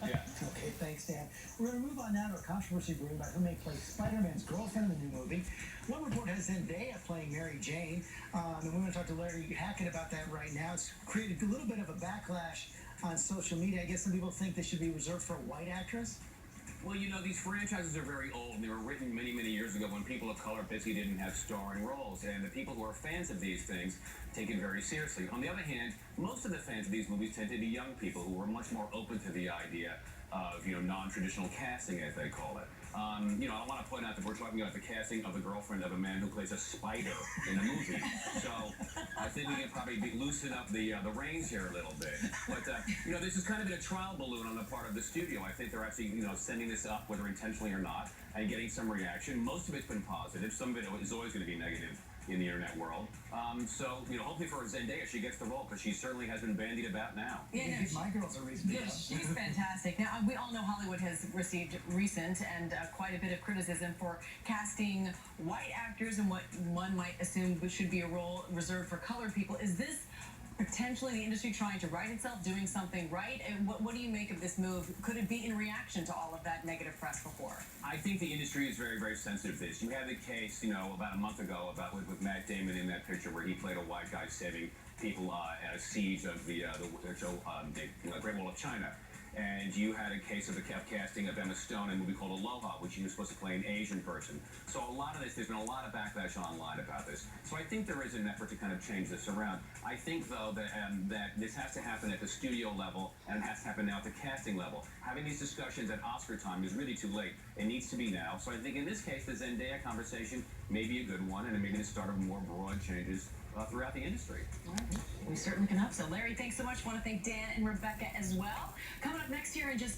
Yeah. Okay, thanks, Dan. We're going to move on now to a controversy brewing about who may play Spider-Man's girlfriend in the new movie. One report has Zendaya playing Mary Jane, and we're going to talk to Larry Hackett about that right now. It's created a little bit of a backlash on social media. I guess some people think they should be reserved for a white actress. Well, you know, these franchises are very old, and they were written many, many years ago when people of color basically didn't have starring roles, and the people who are fans of these things take it very seriously. On the other hand, most of the fans of these movies tend to be young people who are much more open to the idea of, non-traditional casting, as they call it. I want to point out that we're talking about the casting of the girlfriend of a man who plays a spider in a movie. So I think we can probably loosen up the reins here a little bit. But, this has kind of been a trial balloon on the part of the studio. I think they're actually, sending this up, whether intentionally or not, and getting some reaction. Most of it's been positive. Some of it is always going to be negative in the internet world. Hopefully for Zendaya, she gets the role, because she certainly has been bandied about now. Yeah, no, my girl's a reason. Yeah, she's fantastic. Now, we all know Hollywood has received recent and quite a bit of criticism for casting white actors in what one might assume should be a role reserved for colored people. Is this potentially the industry trying to right itself, doing something right? And what do you make of this move? Could it be in reaction to all of that negative press before? I think the industry is very, very sensitive to this. You had the case, about a month ago with Matt Damon in that picture where he played a white guy saving people at a siege of the Great Wall of China. And you had a case of the casting of Emma Stone in a movie called Aloha, which she was supposed to play an Asian person. So a lot of this, there's been a lot of backlash online about this. So I think there is an effort to kind of change this around. I think, though, that this has to happen at the studio level, and it has to happen now at the casting level. Having these discussions at Oscar time is really too late. It needs to be now. So I think in this case, the Zendaya conversation may be a good one, and it may be the start of more broad changes throughout the industry. All right. We certainly can hope so. Larry, thanks so much. Want to thank Dan and Rebecca as well. Coming up next year in just